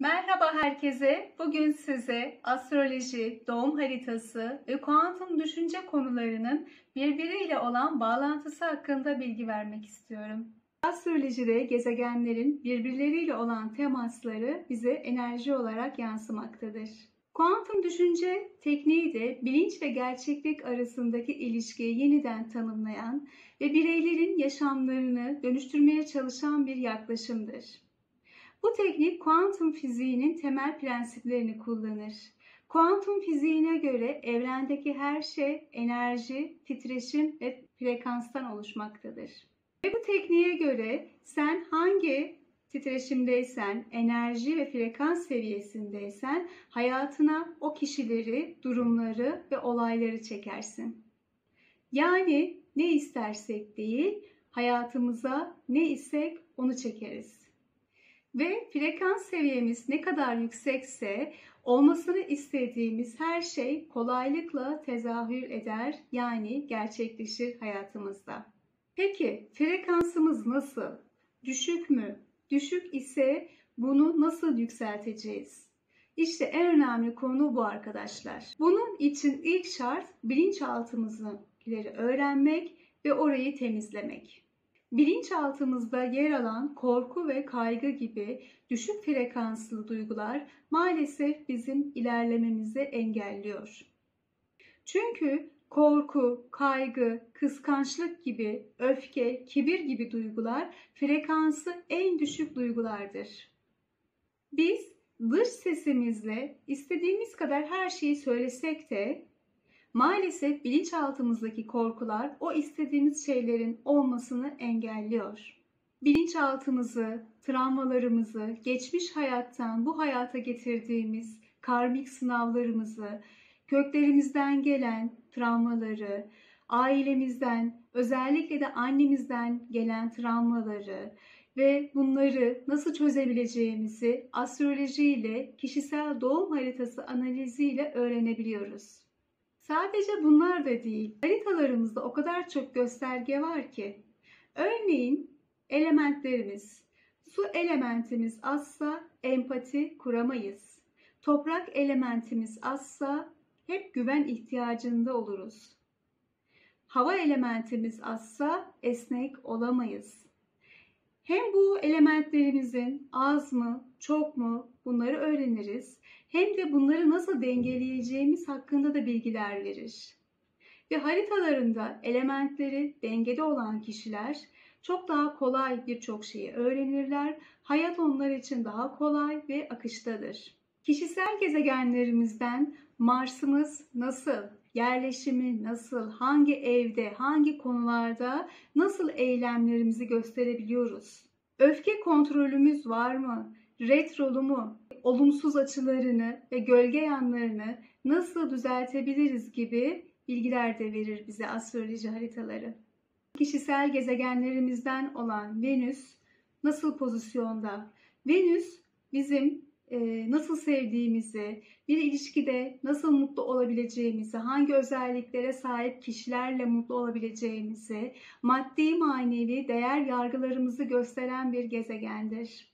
Merhaba herkese. Bugün size astroloji, doğum haritası ve kuantum düşünce konularının birbiriyle olan bağlantısı hakkında bilgi vermek istiyorum. Astrolojide gezegenlerin birbirleriyle olan temasları bize enerji olarak yansımaktadır. Kuantum düşünce tekniği de bilinç ve gerçeklik arasındaki ilişkiyi yeniden tanımlayan ve bireylerin yaşamlarını dönüştürmeye çalışan bir yaklaşımdır. Bu teknik kuantum fiziğinin temel prensiplerini kullanır. Kuantum fiziğine göre evrendeki her şey enerji, titreşim ve frekanstan oluşmaktadır. Ve bu tekniğe göre sen hangi titreşimdeysen, enerji ve frekans seviyesindeysen hayatına o kişileri, durumları ve olayları çekersin. Yani ne istersek değil, hayatımıza ne istek onu çekeriz. Ve frekans seviyemiz ne kadar yüksekse olmasını istediğimiz her şey kolaylıkla tezahür eder, yani gerçekleşir hayatımızda. Peki frekansımız nasıl? Düşük mü? Düşük ise bunu nasıl yükselteceğiz? İşte en önemli konu bu arkadaşlar. Bunun için ilk şart bilinçaltımızı öğrenmek ve orayı temizlemek. Bilinçaltımızda yer alan korku ve kaygı gibi düşük frekanslı duygular maalesef bizim ilerlememizi engelliyor. Çünkü korku, kaygı, kıskançlık gibi, öfke, kibir gibi duygular frekansı en düşük duygulardır. Biz dış sesimizle istediğimiz kadar her şeyi söylesek de maalesef bilinçaltımızdaki korkular o istediğimiz şeylerin olmasını engelliyor. Bilinçaltımızı, travmalarımızı, geçmiş hayattan bu hayata getirdiğimiz karmik sınavlarımızı, köklerimizden gelen travmaları, ailemizden, özellikle de annemizden gelen travmaları ve bunları nasıl çözebileceğimizi astroloji ile kişisel doğum haritası analiziyle öğrenebiliyoruz. Sadece bunlar da değil, haritalarımızda o kadar çok gösterge var ki. Örneğin elementlerimiz, su elementimiz azsa empati kuramayız. Toprak elementimiz azsa hep güven ihtiyacında oluruz. Hava elementimiz azsa esnek olamayız. Hem bu elementlerimizin az mı, çok mu bunları öğreniriz. Hem de bunları nasıl dengeleyeceğimiz hakkında da bilgiler verir. Ve haritalarında elementleri dengede olan kişiler çok daha kolay birçok şeyi öğrenirler. Hayat onlar için daha kolay ve akıştadır. Kişisel gezegenlerimizden Mars'ımız nasıl, yerleşimi nasıl, hangi evde, hangi konularda nasıl eylemlerimizi gösterebiliyoruz? Öfke kontrolümüz var mı? Retrolu mu? Olumsuz açılarını ve gölge yanlarını nasıl düzeltebiliriz gibi bilgiler de verir bize astroloji haritaları. Kişisel gezegenlerimizden olan Venüs nasıl pozisyonda? Venüs bizim nasıl sevdiğimizi, bir ilişkide nasıl mutlu olabileceğimizi, hangi özelliklere sahip kişilerle mutlu olabileceğimizi, maddi manevi değer yargılarımızı gösteren bir gezegendir.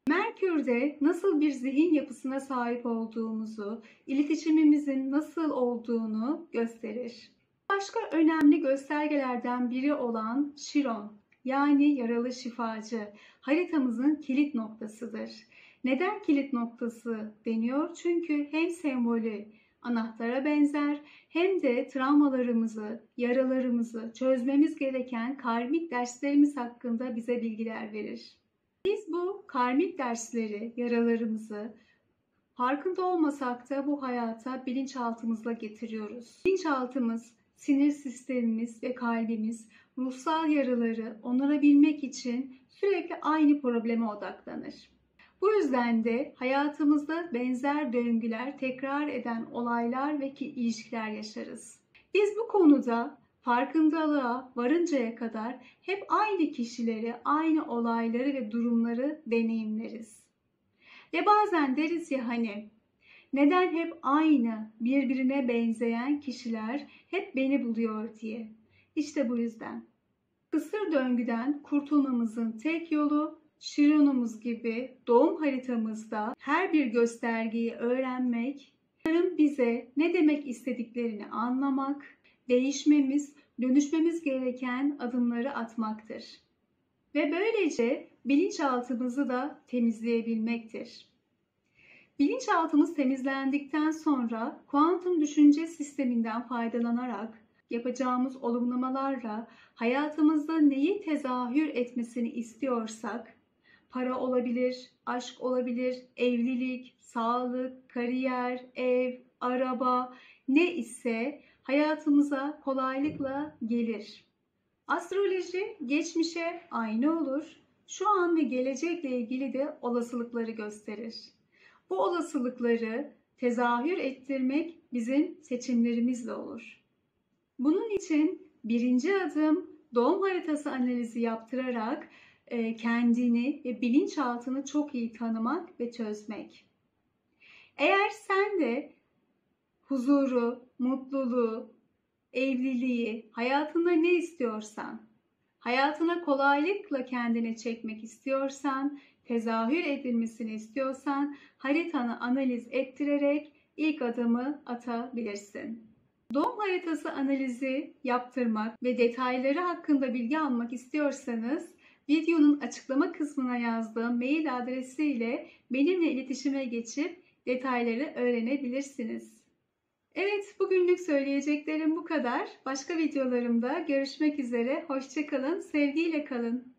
Merkür'de nasıl bir zihin yapısına sahip olduğumuzu, iletişimimizin nasıl olduğunu gösterir. Başka önemli göstergelerden biri olan Şiron, yani yaralı şifacı, haritamızın kilit noktasıdır. Neden kilit noktası deniyor? Çünkü hem sembolü anahtara benzer hem de travmalarımızı, yaralarımızı çözmemiz gereken karmik derslerimiz hakkında bize bilgiler verir. Biz bu karmik dersleri, yaralarımızı farkında olmasak da bu hayata bilinçaltımızla getiriyoruz. Bilinçaltımız, sinir sistemimiz ve kalbimiz ruhsal yaraları onarabilmek için sürekli aynı probleme odaklanır. Bu yüzden de hayatımızda benzer döngüler, tekrar eden olaylar ve ilişkiler yaşarız. Biz bu konuda farkındalığa varıncaya kadar hep aynı kişileri, aynı olayları ve durumları deneyimleriz. Ve bazen deriz ya hani, neden hep aynı, birbirine benzeyen kişiler hep beni buluyor diye. İşte bu yüzden. Kısır döngüden kurtulmamızın tek yolu Şironumuz gibi doğum haritamızda her bir göstergeyi öğrenmek, onların bize ne demek istediklerini anlamak, değişmemiz, dönüşmemiz gereken adımları atmaktır. Ve böylece bilinçaltımızı da temizleyebilmektir. Bilinçaltımız temizlendikten sonra kuantum düşünce sisteminden faydalanarak yapacağımız olumlamalarla hayatımızda neyi tezahür etmesini istiyorsak, para olabilir, aşk olabilir, evlilik, sağlık, kariyer, ev, araba ne ise hayatımıza kolaylıkla gelir. Astroloji geçmişe aynı olur, şu an ve gelecekle ilgili de olasılıkları gösterir. Bu olasılıkları tezahür ettirmek bizim seçimlerimizle olur. Bunun için birinci adım doğum haritası analizi yaptırarak kendini ve bilinçaltını çok iyi tanımak ve çözmek. Eğer sen de huzuru, mutluluğu, evliliği, hayatında ne istiyorsan, hayatına kolaylıkla kendine çekmek istiyorsan, tezahür edilmesini istiyorsan haritanı analiz ettirerek ilk adımı atabilirsin. Doğum haritası analizi yaptırmak ve detayları hakkında bilgi almak istiyorsanız videonun açıklama kısmına yazdığım mail adresiyle benimle iletişime geçip detayları öğrenebilirsiniz. Evet, bugünlük söyleyeceklerim bu kadar. Başka videolarımda görüşmek üzere. Hoşça kalın, sevgiyle kalın.